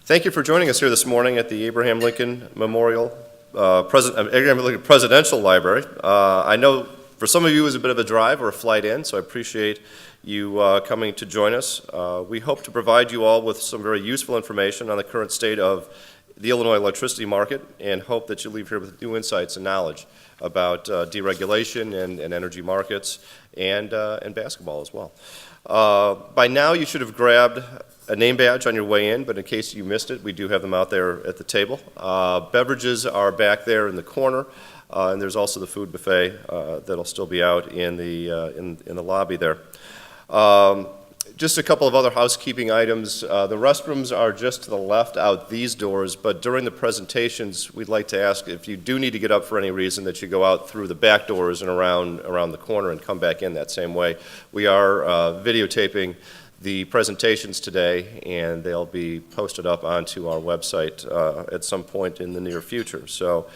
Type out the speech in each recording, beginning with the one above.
Thank you for joining us here this morning at the Abraham Lincoln Memorial Abraham Lincoln Presidential Library. I know for some of you it was a bit of a drive or a flight in, so I appreciate you coming to join us. We hope to provide you all with some very useful information on the current state of the Illinois electricity market, and hope that you leave here with new insights and knowledge about deregulation and energy markets and basketball as well. By now you should have grabbed a name badge on your way in, but in case you missed it, we do have them out there at the table. Beverages are back there in the corner, and there's also the food buffet that'll still be out in the lobby there. Just a couple of other housekeeping items. The restrooms are just to the left out these doors, but during the presentations, we'd like to ask if you do need to get up for any reason that you go out through the back doors and around the corner and come back in that same way. We are videotaping the presentations today, and they'll be posted up onto our website at some point in the near future. So,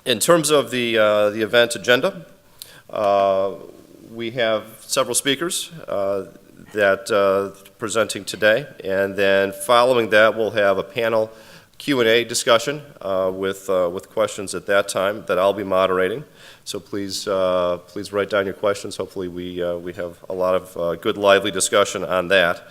in terms of the event agenda, we have several speakers that presenting today, and then following that we'll have a panel Q&A discussion with questions at that time that I'll be moderating. So please write down your questions. Hopefully we have a lot of good lively discussion on that.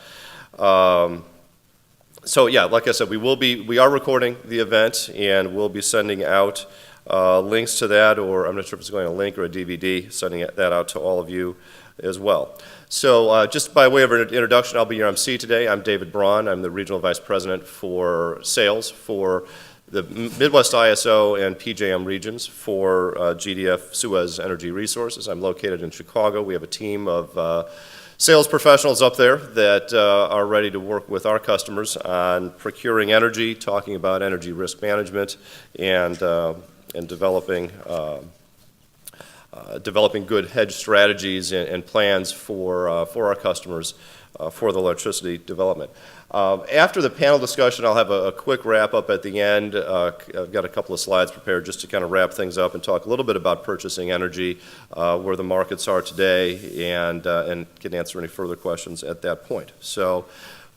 So yeah, like I said, we are recording the event, and we'll be sending out links to that, or I'm not sure if it's going to a link or a DVD, sending that out to all of you as well. So just by way of an introduction, I'll be your MC today. I'm David Braun. I'm the Regional Vice President for Sales for the Midwest ISO and PJM regions for GDF Suez Energy Resources. I'm located in Chicago. We have a team of sales professionals up there that are ready to work with our customers on procuring energy, talking about energy risk management, and developing good hedge strategies and plans for our customers for the electricity development. After the panel discussion, I'll have a quick wrap up at the end. I've got a couple of slides prepared just to kind of wrap things up and talk a little bit about purchasing energy, where the markets are today, and can answer any further questions at that point. So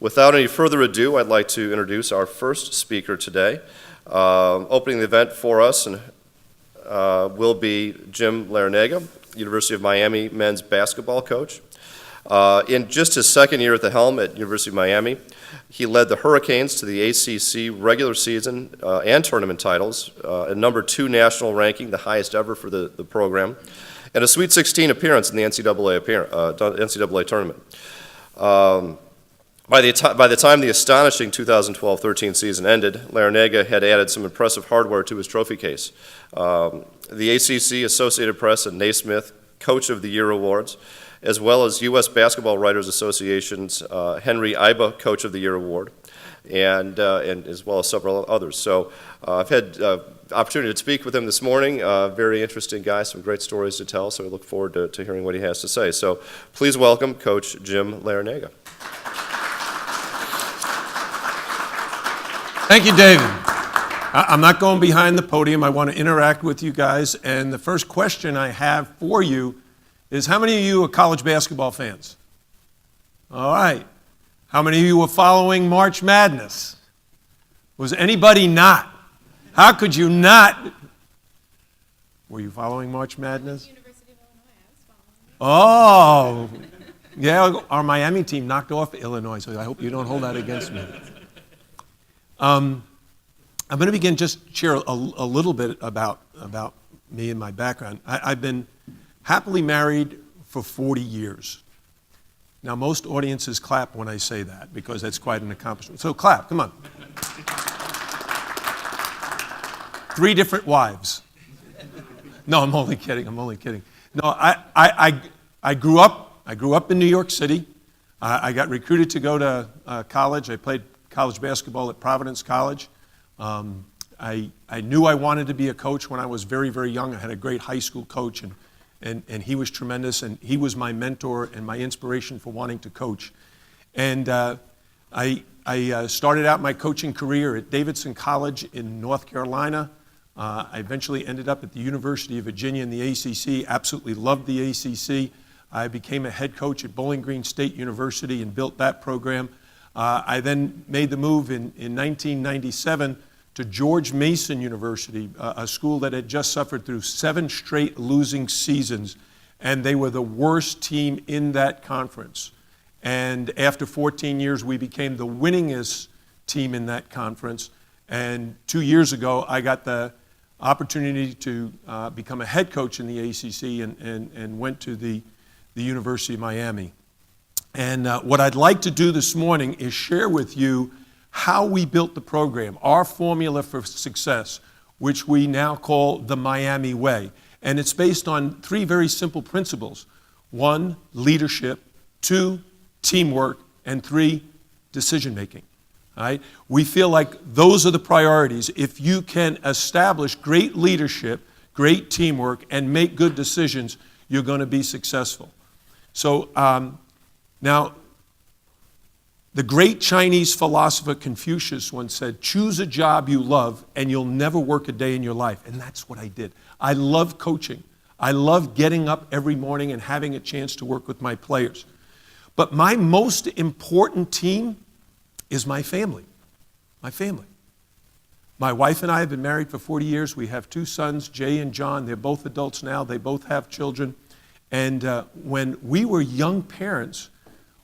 without any further ado, I'd like to introduce our first speaker today. Opening the event for us will be Jim Larranaga, University of Miami men's basketball coach. In just his second year at the helm at University of Miami, he led the Hurricanes to the ACC regular season and tournament titles, a #2 national ranking, the highest ever for the program, and a Sweet 16 appearance in the NCAA tournament. By the time the astonishing 2012-13 season ended, Larranaga had added some impressive hardware to his trophy case. The ACC, Associated Press, and Naismith Coach of the Year awards, as well as U.S. Basketball Writers Association's Henry Iba Coach of the Year award, and as well as several others. So I've had opportunity to speak with him this morning. Very interesting guy, some great stories to tell, so I look forward to hearing what he has to say. So please welcome Coach Jim Larranaga. Thank you, David. I'm not going behind the podium. I want to interact with you guys, and the first question I have for you is, how many of you are college basketball fans? All right. How many of you were following March Madness? Was anybody not? How could you not? Were you following March Madness? University of Illinois, I was following. Oh, yeah, our Miami team knocked off Illinois, so I hope you don't hold that against me. I'm going to begin just share a little bit about me and my background. I've been happily married for 40 years. Now, most audiences clap when I say that because that's quite an accomplishment. So clap, come on. 3 different wives. No, I'm only kidding. No, I grew up in New York City. I got recruited to go to college. I played college basketball at Providence College. I knew I wanted to be a coach when I was very, very young. I had a great high school coach, and he was tremendous, and he was my mentor and my inspiration for wanting to coach. And I started out my coaching career at Davidson College in North Carolina. I eventually ended up at the University of Virginia in the ACC, absolutely loved the ACC. I became a head coach at Bowling Green State University and built that program. I then made the move in 1997 to George Mason University, a school that had just suffered through 7 straight losing seasons, and they were the worst team in that conference. And after 14 years, we became the winningest team in that conference. And 2 years ago, I got the opportunity to become a head coach in the ACC and went to the University of Miami. And what I'd like to do this morning is share with you how we built the program, our formula for success, which we now call the Miami Way. And it's based on 3 very simple principles. 1, leadership. 2, teamwork. And 3, decision-making. All right? We feel like those are the priorities. If you can establish great leadership, great teamwork, and make good decisions, you're going to be successful. So now, the great Chinese philosopher Confucius once said, choose a job you love and you'll never work a day in your life. And that's what I did. I love coaching. I love getting up every morning and having a chance to work with my players. But my most important team is my family. My family. My wife and I have been married for 40 years. We have 2 sons, Jay and John. They're both adults now. They both have children. And when we were young parents,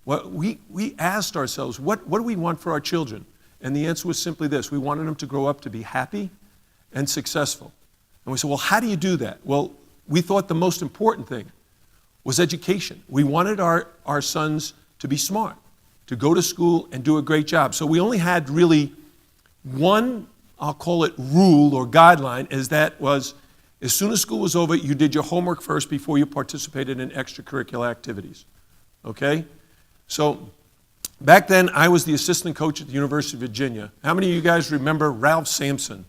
we asked ourselves, what do we want for our children? And the answer was simply this. We wanted them to grow up to be happy and successful. And we said, well, how do you do that? Well, we thought the most important thing was education. We wanted our sons to be smart, to go to school and do a great job. So we only had really one, I'll call it rule or guideline, as soon as school was over, you did your homework first before you participated in extracurricular activities. Okay? So back then, I was the assistant coach at the University of Virginia. How many of you guys remember Ralph Sampson?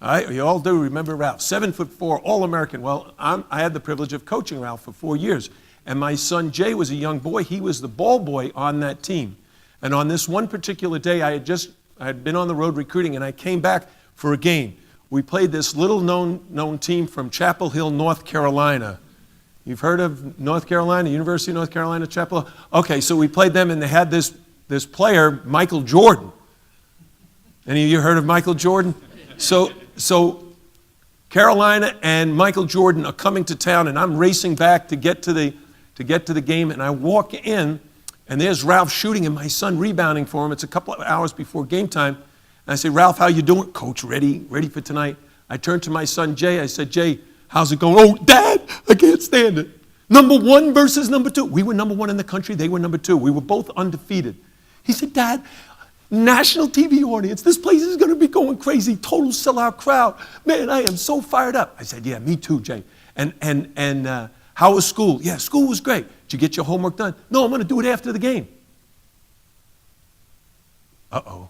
All right, you all do remember Ralph. 7'4", All-American. Well, I had the privilege of coaching Ralph for 4 years. And my son Jay was a young boy. He was the ball boy on that team. And on this one particular day, I had been on the road recruiting, and I came back for a game. We played this little known team from Chapel Hill, North Carolina. You've heard of North Carolina, University of North Carolina, Chapel Hill? Okay, so we played them, and they had this player, Michael Jordan. Any of you heard of Michael Jordan? So Carolina and Michael Jordan are coming to town, and I'm racing back to get to the game, and I walk in, and there's Ralph shooting, and my son rebounding for him. It's a couple of hours before game time. And I say, Ralph, how you doing? Coach, ready for tonight? I turned to my son Jay. I said, Jay, how's it going? Oh, Dad, I can't stand it. Number 1 versus number 2. We were number 1 in the country. They were number 2. We were both undefeated. He said, Dad, national TV audience. This place is going to be going crazy. Total sellout crowd. Man, I am so fired up. I said, yeah, me too, Jay. And how was school? Yeah, school was great. Did you get your homework done? No, I'm going to do it after the game. Uh-oh.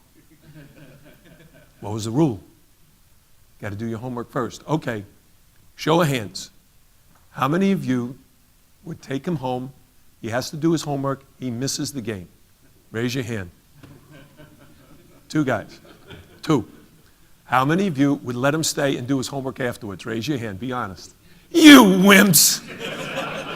What was the rule? Got to do your homework first. Okay. Show of hands. How many of you would take him home? He has to do his homework. He misses the game. Raise your hand. 2 guys. 2. How many of you would let him stay and do his homework afterwards? Raise your hand. Be honest. You wimps.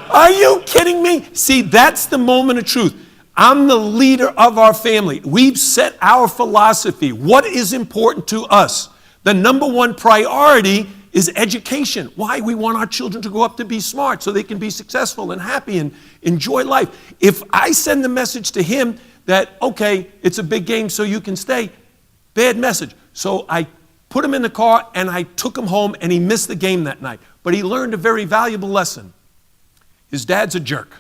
Are you kidding me? See, that's the moment of truth. I'm the leader of our family. We've set our philosophy. What is important to us? The number 1 priority is education. Why? We want our children to grow up to be smart so they can be successful and happy and enjoy life. If I send the message to him that, okay, it's a big game so you can stay, bad message. So I put him in the car and I took him home, and he missed the game that night. But he learned a very valuable lesson. His dad's a jerk.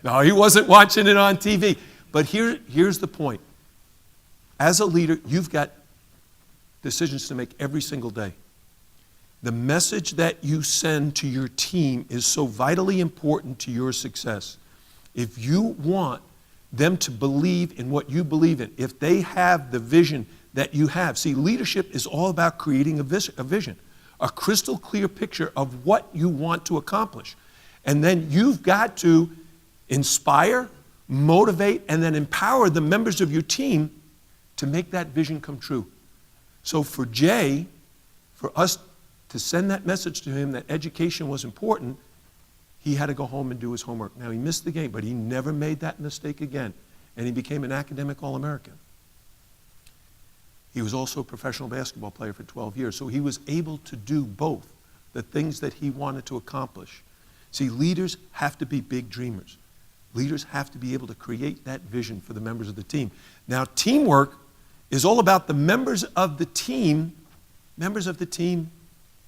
No, he wasn't watching it on TV. But here's the point. As a leader, you've got decisions to make every single day. The message that you send to your team is so vitally important to your success. If you want them to believe in what you believe in, if they have the vision that you have. See, leadership is all about creating a vision, a crystal clear picture of what you want to accomplish. And then you've got to inspire, motivate, and then empower the members of your team to make that vision come true. So for Jay, for us to send that message to him that education was important, he had to go home and do his homework. Now, he missed the game, but he never made that mistake again, and he became an academic All-American. He was also a professional basketball player for 12 years, so he was able to do both, the things that he wanted to accomplish. See, leaders have to be big dreamers. Leaders have to be able to create that vision for the members of the team. Now, teamwork is all about the members of the team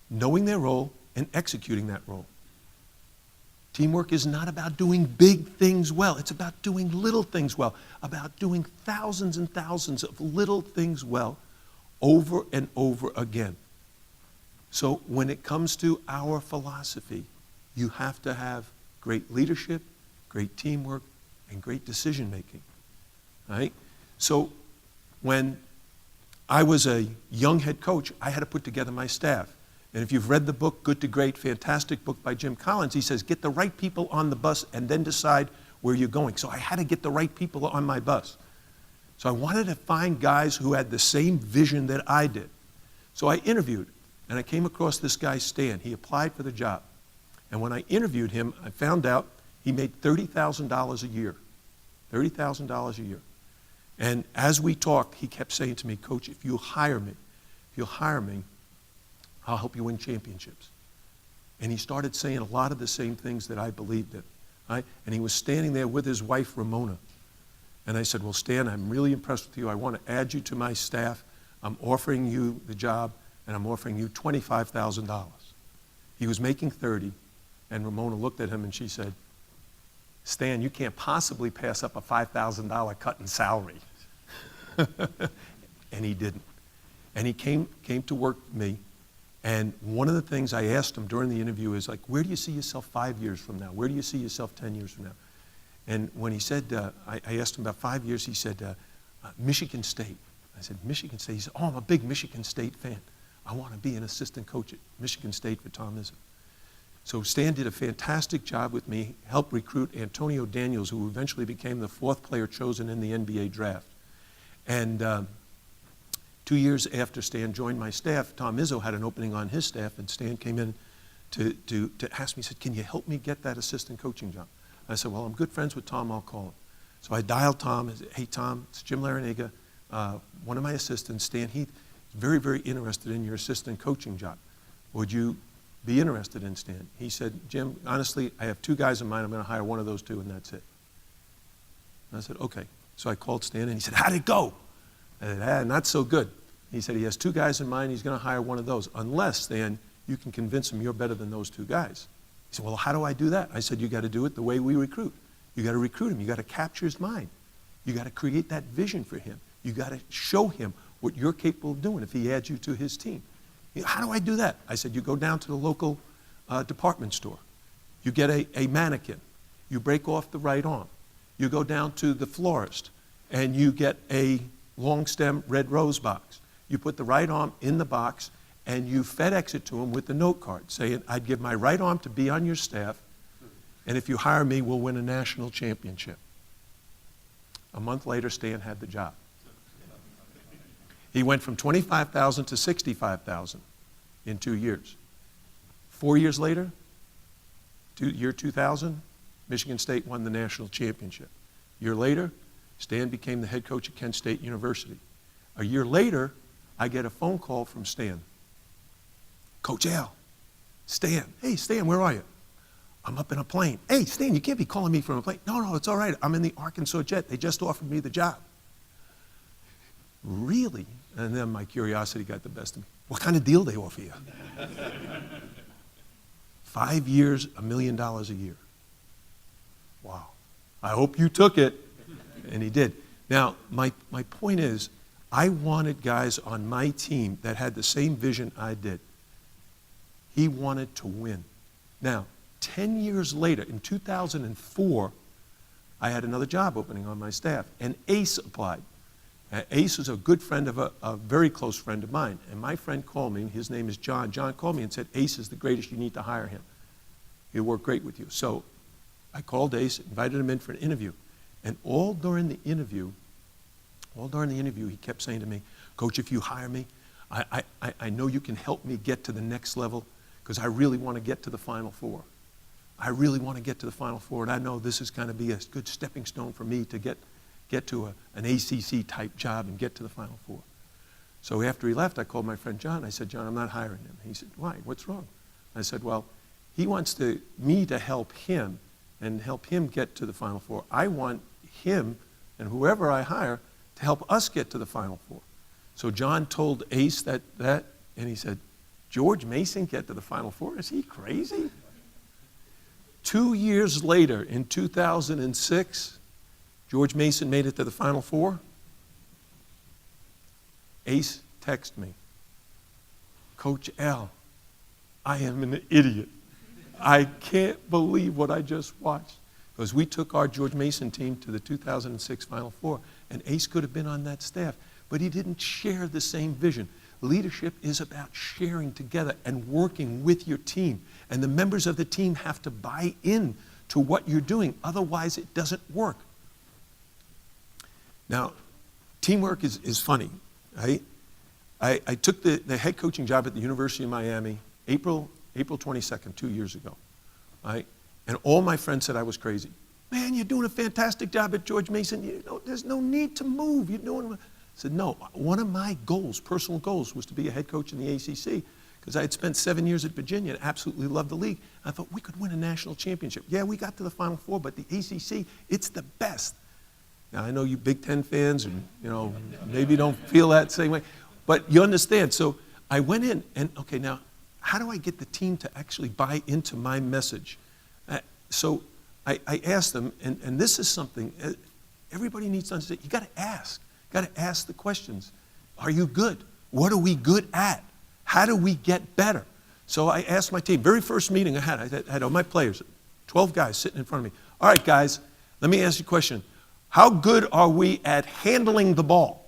knowing their role and executing that role. Teamwork is not about doing big things well. It's about doing little things well, about doing thousands and thousands of little things well over and over again. So when it comes to our philosophy, you have to have great leadership, great teamwork, and great decision making. Right? So when I was a young head coach, I had to put together my staff. And if you've read the book, Good to Great, fantastic book by Jim Collins, he says, get the right people on the bus and then decide where you're going. So I had to get the right people on my bus. So I wanted to find guys who had the same vision that I did. So I interviewed, and I came across this guy, Stan. He applied for the job. And when I interviewed him, I found out he made $30,000 a year. $30,000 a year. And as we talked, he kept saying to me, Coach, if you'll hire me, I'll help you win championships. And he started saying a lot of the same things that I believed in. Right? And he was standing there with his wife, Ramona. And I said, well, Stan, I'm really impressed with you. I want to add you to my staff. I'm offering you the job, and I'm offering you $25,000. He was making 30, and Ramona looked at him and she said, Stan, you can't possibly pass up a $5,000 cut in salary. And he didn't. And he came to work with me. And one of the things I asked him during the interview is like, where do you see yourself 5 years from now? Where do you see yourself 10 years from now? And when he said, I asked him about 5 years, he said, Michigan State. I said, Michigan State? He said, oh, I'm a big Michigan State fan. I want to be an assistant coach at Michigan State for Tom Izzo. So Stan did a fantastic job with me, helped recruit Antonio Daniels, who eventually became the 4th player chosen in the NBA draft. And 2 years after Stan joined my staff, Tom Izzo had an opening on his staff, and Stan came in to ask me, he said, can you help me get that assistant coaching job? I said, well, I'm good friends with Tom, I'll call him. So I dialed Tom, I said, hey, Tom, it's Jim Larranaga, one of my assistants, Stan Heath, is very, very interested in your assistant coaching job. Would you be interested in Stan? He said, Jim, honestly, I have 2 guys in mind. I'm going to hire one of those 2, and that's it. And I said, okay. So I called Stan, and he said, how'd it go? I said, not so good. He said he has 2 guys in mind. He's going to hire one of those, unless, Stan, you can convince him you're better than those 2 guys. He said, well, how do I do that? I said, you got to do it the way we recruit. You got to recruit him. You got to capture his mind. You got to create that vision for him. You got to show him what you're capable of doing if he adds you to his team. How do I do that? I said, you go down to the local department store. You get a mannequin. You break off the right arm. You go down to the florist, and you get a long stem red rose box. You put the right arm in the box, and you FedEx it to him with the note card saying, I'd give my right arm to be on your staff, and if you hire me, we'll win a national championship. A month later, Stan had the job. He went from $25,000 to $65,000 in 2 years. 4 years later, year 2000, Michigan State won the national championship. A year later, Stan became the head coach at Kent State University. A year later, I get a phone call from Stan. Coach Al, Stan. Hey, Stan, where are you? I'm up in a plane. Hey, Stan, you can't be calling me from a plane. No, it's all right. I'm in the Arkansas jet. They just offered me the job. Really? And then my curiosity got the best of me. What kind of deal they offer you? 5 years, $1 million a year. Wow. I hope you took it. And he did. Now, my point is, I wanted guys on my team that had the same vision I did. He wanted to win. Now, 10 years later, in 2004, I had another job opening on my staff, and Ace applied. Ace is a good friend of a very close friend of mine. And my friend called me, his name is John. John called me and said, Ace is the greatest, you need to hire him. He'll work great with you. So I called Ace, invited him in for an interview. And all during the interview, he kept saying to me, Coach, if you hire me, I know you can help me get to the next level because I really want to get to the Final Four. I really want to get to the Final Four, and I know this is going to be a good stepping stone for me to get to an ACC-type job and get to the Final Four. So after he left, I called my friend John. I said, John, I'm not hiring him. He said, why? What's wrong? I said, well, he wants me to help him and help him get to the Final Four. I want him and whoever I hire to help us get to the Final Four. So John told Ace that, and he said, George Mason get to the Final Four? Is he crazy? 2 years later, in 2006, George Mason made it to the Final Four. Ace texted me, Coach L, I am an idiot. I can't believe what I just watched. Because we took our George Mason team to the 2006 Final Four, and Ace could have been on that staff, but he didn't share the same vision. Leadership is about sharing together and working with your team, and the members of the team have to buy in to what you're doing. Otherwise, it doesn't work. Now, teamwork is funny. Right? I took the head coaching job at the University of Miami April 22nd, 2 years ago. Right? And all my friends said I was crazy. Man, you're doing a fantastic job at George Mason. There's no need to move. You're doing. I said, no, one of my goals, personal goals, was to be a head coach in the ACC because I had spent 7 years at Virginia and absolutely loved the league. I thought we could win a national championship. Yeah, we got to the Final Four, but the ACC, it's the best. Now, I know you Big Ten fans and, maybe don't feel that same way, but you understand. So I went in and, okay, now, how do I get the team to actually buy into my message? So I asked them, and this is something everybody needs to understand. You got to ask. You got to ask the questions. Are you good? What are we good at? How do we get better? So I asked my team, very first meeting I had all my players, 12 guys sitting in front of me. All right, guys, let me ask you a question. How good are we at handling the ball?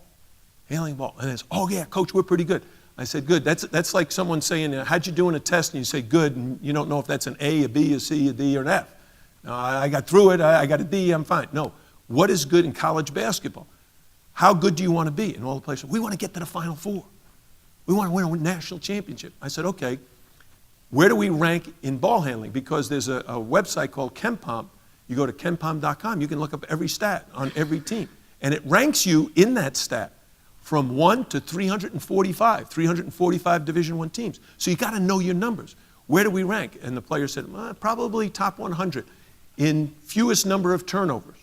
Handling the ball. And it's, oh yeah, coach, we're pretty good. I said, good. That's like someone saying, how'd you do in a test? And you say, good, and you don't know if that's an A, a B, a C, a D, or an F. No, I got through it. I got a D. I'm fine. No. What is good in college basketball? How good do you want to be? And all the players said, we want to get to the Final Four. We want to win a national championship. I said, okay, where do we rank in ball handling? Because there's a website called KenPom. You go to kenpom.com, you can look up every stat on every team. And it ranks you in that stat from 1 to 345 Division I teams. So you got to know your numbers. Where do we rank? And the player said, well, probably top 100 in fewest number of turnovers.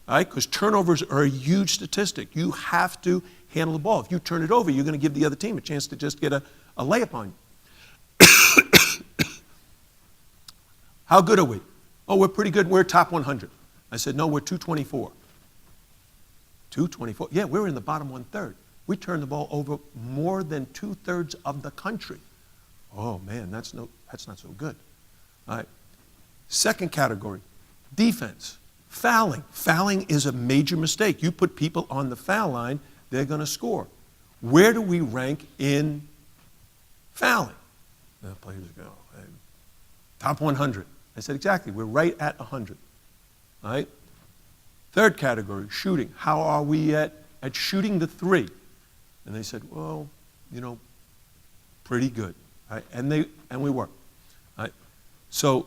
All right? Because turnovers are a huge statistic. You have to handle the ball. If you turn it over, you're going to give the other team a chance to just get a layup on you. How good are we? Oh, we're pretty good. We're top 100. I said, no, we're 224. 224? Yeah, we're in the bottom one-third. We turn the ball over more than two-thirds of the country. Oh, man, that's not so good. All right. Second category, defense. Fouling. Fouling is a major mistake. You put people on the foul line, they're going to score. Where do we rank in fouling? The players go, top 100. I said, exactly. We're right at 100. All right? Third category, shooting. How are we at shooting the three? And they said, well, pretty good. Right? And we were. Right? So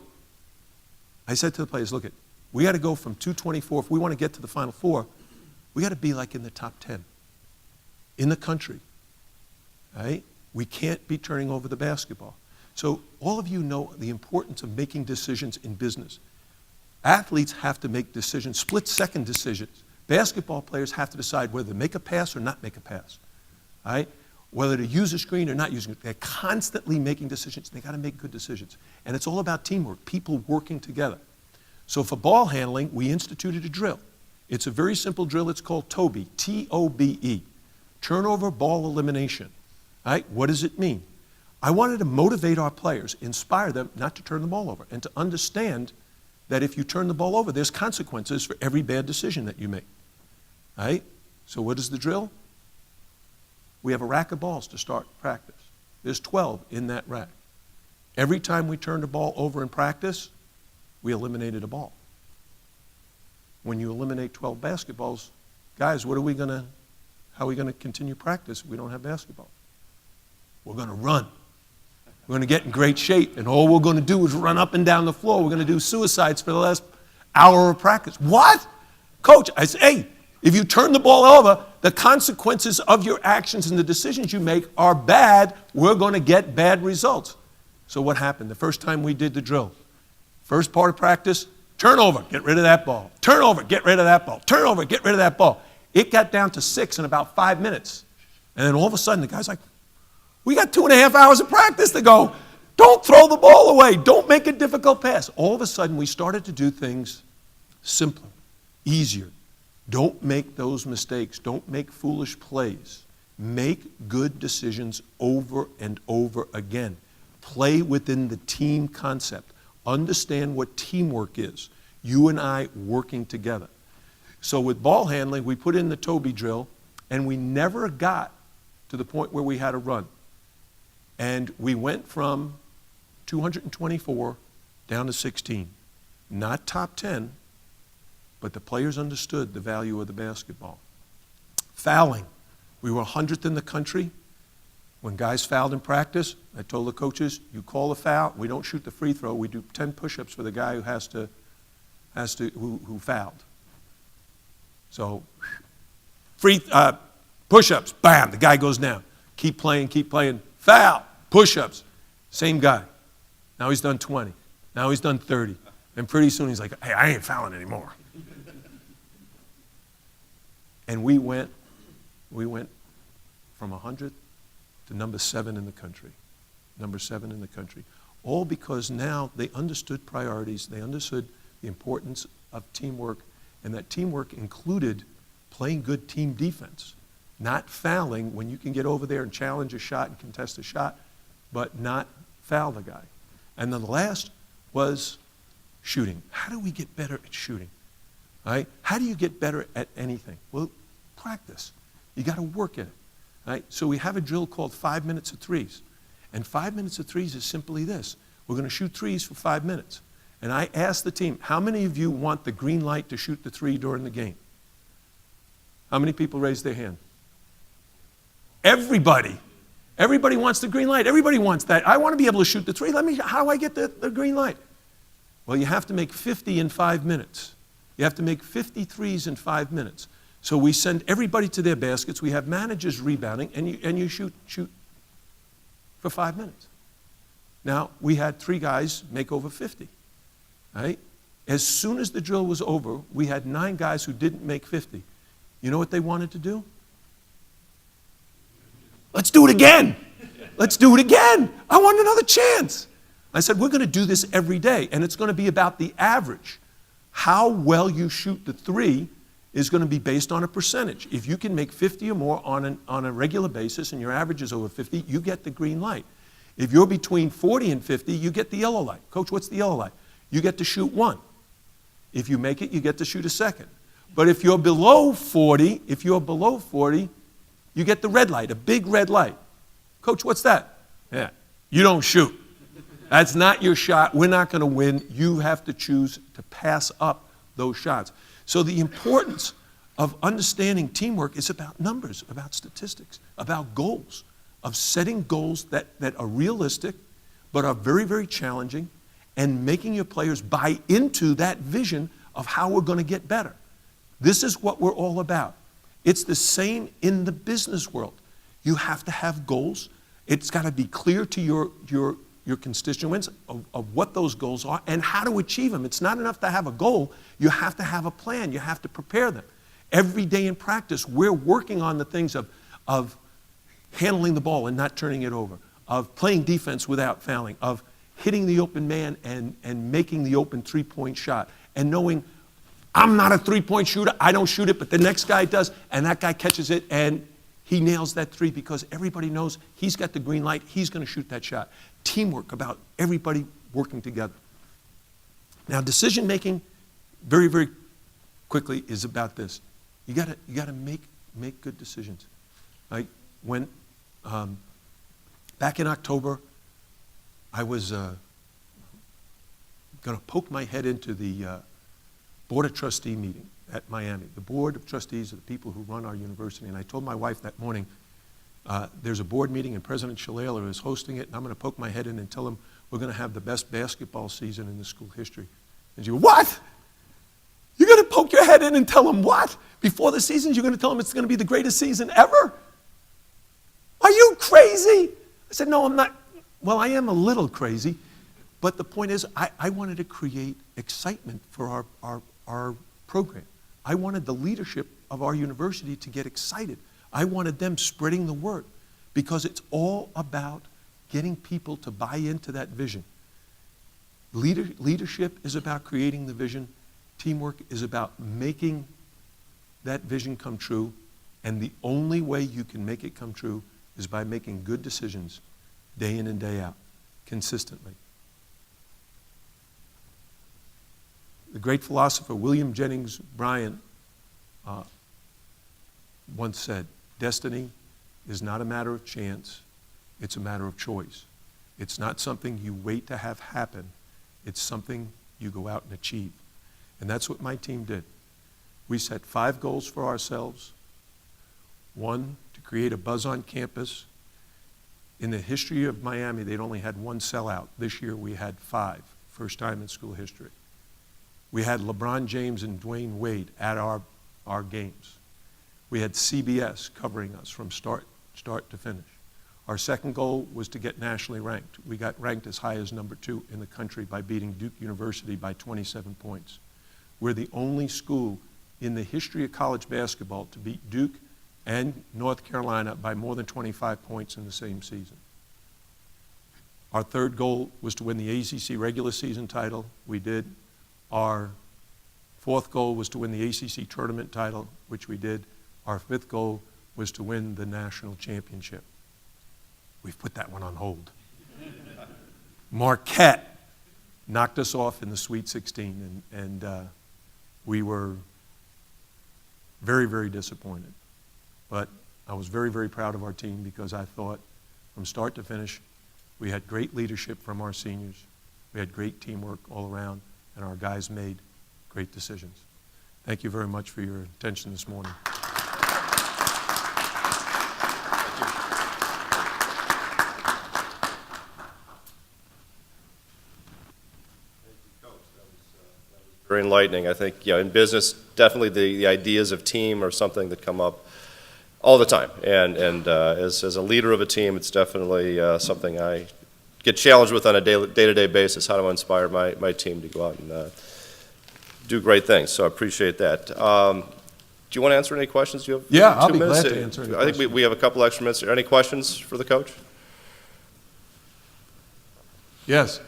I said to the players, look, we got to go from 224. If we want to get to the Final Four, we got to be like in the top 10 in the country. Right? We can't be turning over the basketball. So all of you know the importance of making decisions in business. Athletes have to make decisions, split-second decisions. Basketball players have to decide whether to make a pass or not make a pass. All right? Whether to use a screen or not use it. They're constantly making decisions. They got to make good decisions. And it's all about teamwork, people working together. So for ball handling, we instituted a drill. It's a very simple drill. It's called TOBE, T-O-B-E, turnover ball elimination. All right? What does it mean? I wanted to motivate our players, inspire them not to turn the ball over, and to understand that if you turn the ball over, there's consequences for every bad decision that you make. All right? So what is the drill? We have a rack of balls to start practice. There's 12 in that rack. Every time we turned a ball over in practice, we eliminated a ball. When you eliminate 12 basketballs, guys, how are we going to continue practice if we don't have basketball? We're going to run. We're going to get in great shape, and all we're going to do is run up and down the floor. We're going to do suicides for the last hour of practice. What? Coach, I say, hey, if you turn the ball over, the consequences of your actions and the decisions you make are bad. We're going to get bad results. So what happened? The first time we did the drill, first part of practice, turnover, get rid of that ball. Turnover, get rid of that ball. Turnover, get rid of that ball. It got down to 6 in about 5 minutes. And then all of a sudden, the guy's like, we got 2.5 hours of practice to go. Don't throw the ball away. Don't make a difficult pass. All of a sudden, we started to do things simpler, easier. Don't make those mistakes. Don't make foolish plays. Make good decisions over and over again. Play within the team concept. Understand what teamwork is. You and I working together. So with ball handling, we put in the Toby drill, and we never got to the point where we had a run. And we went from 224 down to 16. Not top 10, but the players understood the value of the basketball. Fouling. We were 100th in the country. When guys fouled in practice, I told the coaches, you call a foul. We don't shoot the free throw. We do 10 push-ups for the guy who fouled. So, push-ups, bam, the guy goes down. Keep playing, foul, push-ups. Same guy. Now he's done 20. Now he's done 30. And pretty soon he's like, hey, I ain't fouling anymore. And we went from 100 to number 7 in the country. Number 7 in the country. All because now they understood priorities. They understood the importance of teamwork. And that teamwork included playing good team defense. Not fouling when you can get over there and challenge a shot and contest a shot, but not foul the guy. And then the last was shooting. How do we get better at shooting? Right? How do you get better at anything? Well, practice. You got to work at it. Right? So we have a drill called 5 minutes of threes. And 5 minutes of threes is simply this. We're going to shoot threes for 5 minutes. And I asked the team, how many of you want the green light to shoot the three during the game? How many people raised their hand? Everybody. Everybody wants the green light. Everybody wants that. I want to be able to shoot the three. How do I get the green light? Well, you have to make 50 in 5 minutes. You have to make 50 threes in 5 minutes. So we send everybody to their baskets. We have managers rebounding, and you shoot for 5 minutes. Now, we had 3 guys make over 50. Right? As soon as the drill was over, we had 9 guys who didn't make 50. You know what they wanted to do? Let's do it again. Let's do it again. I want another chance. I said, we're going to do this every day, and it's going to be about the average. How well you shoot the three is going to be based on a percentage. If you can make 50 or more on a regular basis and your average is over 50, you get the green light. If you're between 40 and 50, you get the yellow light. Coach, what's the yellow light? You get to shoot 1. If you make it, you get to shoot a second. But if you're below 40, you get the red light, a big red light. Coach, what's that? Yeah, you don't shoot. That's not your shot. We're not going to win. You have to choose to pass up those shots. So the importance of understanding teamwork is about numbers, about statistics, about goals, of setting goals that are realistic but are very, very challenging, and making your players buy into that vision of how we're going to get better. This is what we're all about. It's the same in the business world. You have to have goals. It's got to be clear to your constituents of what those goals are and how to achieve them. It's not enough to have a goal. You have to have a plan. You have to prepare them. Every day in practice, we're working on the things of handling the ball and not turning it over, of playing defense without fouling, of hitting the open man and making the open three-point shot, and knowing I'm not a three-point shooter, I don't shoot it, but the next guy does, and that guy catches it, and he nails that three because everybody knows he's got the green light, he's going to shoot that shot. Teamwork, about everybody working together. Now, decision-making, very, very quickly, is about this. You got to make good decisions. Like when back in October, I was going to poke my head into the Board of Trustee meeting at Miami. The Board of Trustees are the people who run our university. And I told my wife that morning, There's a board meeting, and President Shalala is hosting it, and I'm going to poke my head in and tell him we're going to have the best basketball season in the school history. And you go, what? You're going to poke your head in and tell him what? Before the season, you're going to tell him it's going to be the greatest season ever? Are you crazy? I said, no, I'm not. Well, I am a little crazy, but the point is I wanted to create excitement for our program. I wanted the leadership of our university to get excited. I wanted them spreading the word because it's all about getting people to buy into that vision. Leadership is about creating the vision. Teamwork is about making that vision come true. And the only way you can make it come true is by making good decisions day in and day out, consistently. The great philosopher William Jennings Bryan once said, destiny is not a matter of chance, it's a matter of choice. It's not something you wait to have happen, it's something you go out and achieve. And that's what my team did. We set 5 goals for ourselves. 1, to create a buzz on campus. In the history of Miami, they'd only had 1 sellout. This year we had 5, first time in school history. We had LeBron James and Dwayne Wade at our games. We had CBS covering us from start to finish. Our second goal was to get nationally ranked. We got ranked as high as number 2 in the country by beating Duke University by 27 points. We're the only school in the history of college basketball to beat Duke and North Carolina by more than 25 points in the same season. Our third goal was to win the ACC regular season title. We did. Our fourth goal was to win the ACC tournament title, which we did. Our fifth goal was to win the national championship. We've put that one on hold. Marquette knocked us off in the Sweet 16, and we were very, very disappointed. But I was very, very proud of our team because I thought from start to finish, we had great leadership from our seniors. We had great teamwork all around, and our guys made great decisions. Thank you very much for your attention this morning. Very enlightening. I think, in business, definitely the ideas of team are something that come up all the time. And as a leader of a team, it's definitely something I get challenged with on a day-to-day basis, how to inspire my team to go out and do great things. So I appreciate that. Do you want to answer any questions? Do you have Yeah, 2 I'll be minutes? glad to answer any I think we have a couple extra minutes. Are there any questions for the coach? Yes.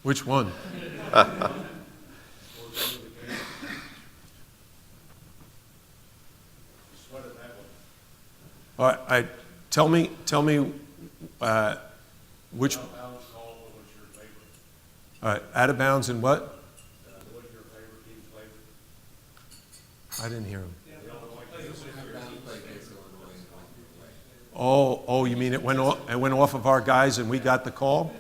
Which one? All right, tell me, which. All right, out of bounds and what? What is your favorite team's flavor? I didn't hear him. Oh, you mean it went off of our guys and we got the call?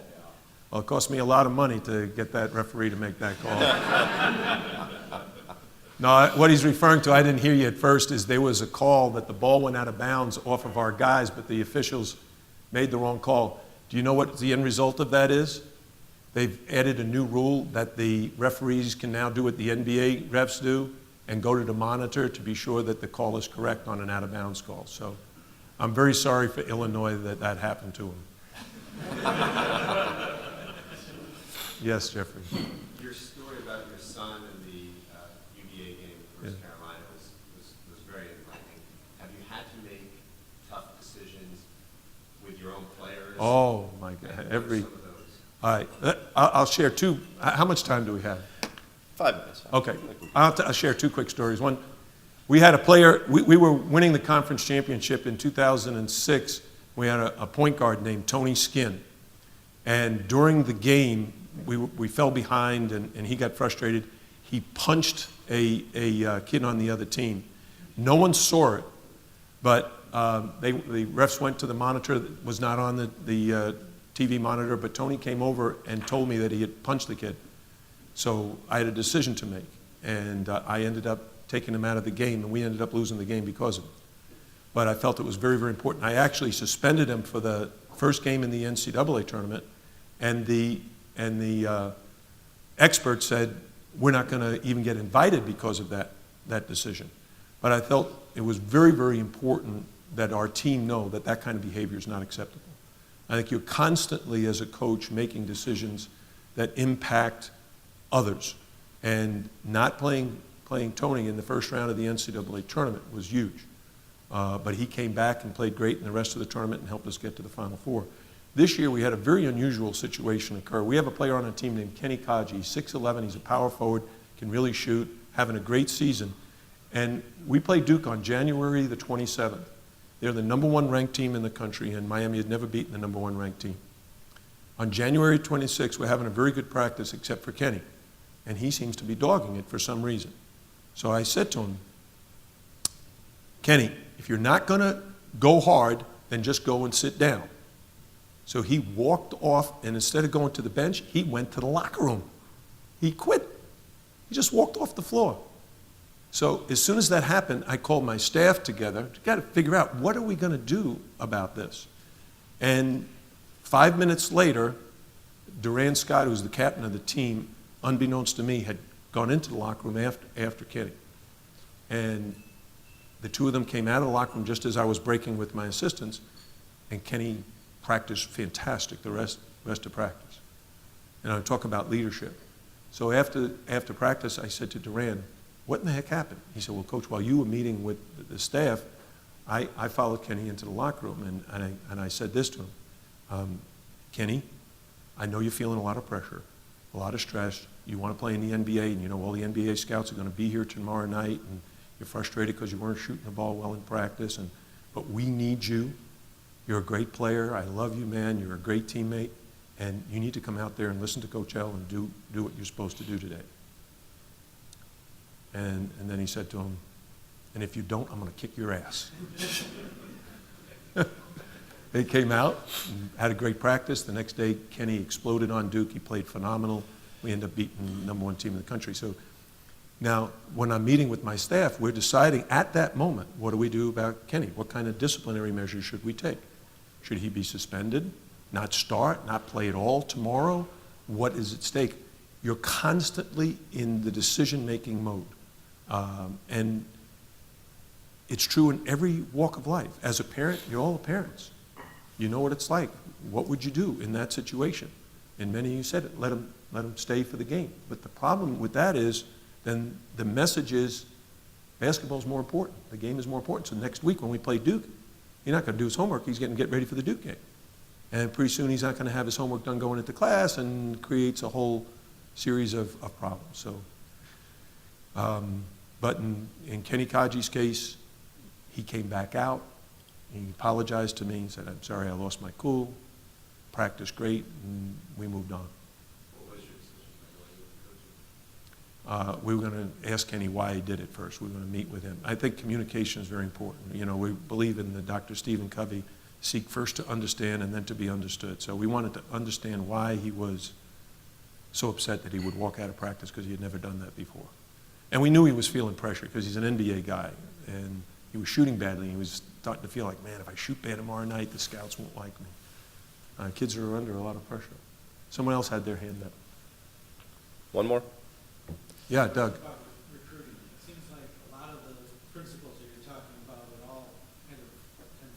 Well, it cost me a lot of money to get that referee to make that call. No, what he's referring to, I didn't hear you at first, is there was a call that the ball went out of bounds off of our guys, but the officials made the wrong call. Do you know what the end result of that is? They've added a new rule that the referees can now do what the NBA refs do and go to the monitor to be sure that the call is correct on an out-of-bounds call. So I'm very sorry for Illinois that happened to him. Yes, Jeffrey. Your story about your son and the UVA game with North Carolina was very enlightening. Have you had to make tough decisions with your own players? Oh, my God. All right. I'll share 2. How much time do we have? 5 minutes. Okay. I'll share 2 quick stories. One, we had a player, we were winning the conference championship in 2006. We had a point guard named Tony Skinn. And during the game, we fell behind and he got frustrated. He punched a kid on the other team. No one saw it, but the refs went to the monitor that was not on the TV monitor, but Tony came over and told me that he had punched the kid. So I had a decision to make, and I ended up taking them out of the game, and we ended up losing the game because of it. But I felt it was very, very important. I actually suspended him for the first game in the NCAA tournament, and the experts said, we're not going to even get invited because of that decision. But I felt it was very, very important that our team know that that kind of behavior is not acceptable. I think you're constantly, as a coach, making decisions that impact others. And not playing Tony in the first round of the NCAA tournament was huge. But he came back and played great in the rest of the tournament and helped us get to the Final Four. This year we had a very unusual situation occur. We have a player on our team named Kenny Kaji. He's 6'11", he's a power forward, can really shoot, having a great season. And we played Duke on January the 27th. They're the #1 ranked team in the country, and Miami had never beaten the #1 ranked team. On January 26th, we're having a very good practice except for Kenny, and he seems to be dogging it for some reason. So I said to him, Kenny, if you're not going to go hard, then just go and sit down. So he walked off, and instead of going to the bench, he went to the locker room. He quit. He just walked off the floor. So as soon as that happened, I called my staff together to got to figure out, what are we going to do about this? And 5 minutes later, Duran Scott, who was the captain of the team, unbeknownst to me, had gone into the locker room after Kenny. And the two of them came out of the locker room just as I was breaking with my assistants, and Kenny practiced fantastic the rest of practice. And I talk about leadership. So after practice, I said to Duran, what in the heck happened? He said, well, Coach, while you were meeting with the staff, I followed Kenny into the locker room, and I said this to him, Kenny, I know you're feeling a lot of pressure, a lot of stress. You want to play in the NBA, and you know all the NBA scouts are going to be here tomorrow night, and you're frustrated because you weren't shooting the ball well in practice, but we need you. You're a great player. I love you, man. You're a great teammate, and you need to come out there and listen to Coach L and do what you're supposed to do today. And then he said to him, and if you don't, I'm going to kick your ass. They came out and had a great practice. The next day, Kenny exploded on Duke. He played phenomenal. We ended up beating the #1 team in the country. So now, when I'm meeting with my staff, we're deciding at that moment, what do we do about Kenny? What kind of disciplinary measures should we take? Should he be suspended, not start, not play at all tomorrow? What is at stake? You're constantly in the decision-making mode. And it's true in every walk of life. As a parent, you're all parents. You know what it's like. What would you do in that situation? And many of you said it, let him stay for the game. But the problem with that is, then the message is, basketball is more important. The game is more important. So next week when we play Duke, he's not going to do his homework. He's going to get ready for the Duke game. And pretty soon he's not going to have his homework done going into class, and creates a whole series of problems. So, but in Kenny Kaji's case, he came back out. He apologized to me. He said, I'm sorry, I lost my cool. Practiced great, and we moved on. What was your decision by going with the coach? We were going to ask Kenny why he did it first. We were going to meet with him. I think communication is very important. You know, we believe in the Dr. Stephen Covey, seek first to understand and then to be understood. So we wanted to understand why he was so upset that he would walk out of practice, because he had never done that before. And we knew he was feeling pressure because he's an NBA guy, and he was shooting badly. He was starting to feel like, man, if I shoot bad tomorrow night, the scouts won't like me. Kids are under a lot of pressure. Someone else had their hand up. One more? Yeah, Doug. About recruiting, it seems like a lot of the principles that you're talking about would all kind of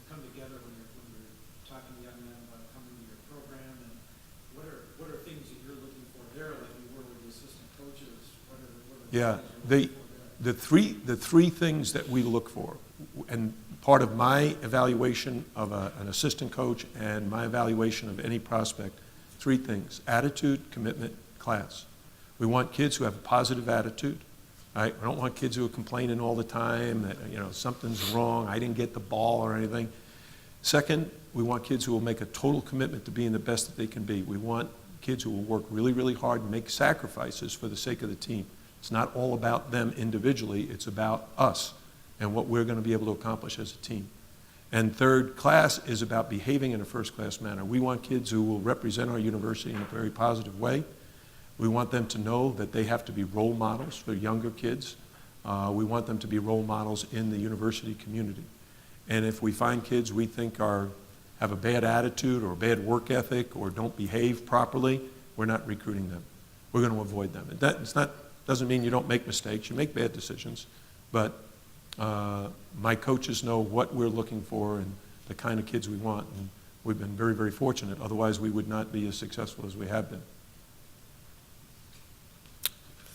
come together when you're talking to young men about coming to your program. And what are things that you're looking for there, like you were with the assistant coaches? What are Yeah, things you're looking for there? the three things that we look for, and part of my evaluation of an assistant coach and my evaluation of any prospect, three things: attitude, commitment, class. We want kids who have a positive attitude. Right? We don't want kids who are complaining all the time that, you know, something's wrong, I didn't get the ball or anything. Second, we want kids who will make a total commitment to being the best that they can be. We want kids who will work really, really hard and make sacrifices for the sake of the team. It's not all about them individually, it's about us and what we're going to be able to accomplish as a team. And third, class is about behaving in a first-class manner. We want kids who will represent our university in a very positive way. We want them to know that they have to be role models for younger kids. We want them to be role models in the university community. And if we find kids we think have a bad attitude or a bad work ethic or don't behave properly, we're not recruiting them. We're going to avoid them. And doesn't mean you don't make mistakes. You make bad decisions. But my coaches know what we're looking for and the kind of kids we want. And we've been very, very fortunate. Otherwise, we would not be as successful as we have been.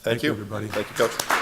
Thank you, everybody. Thank you, Coach.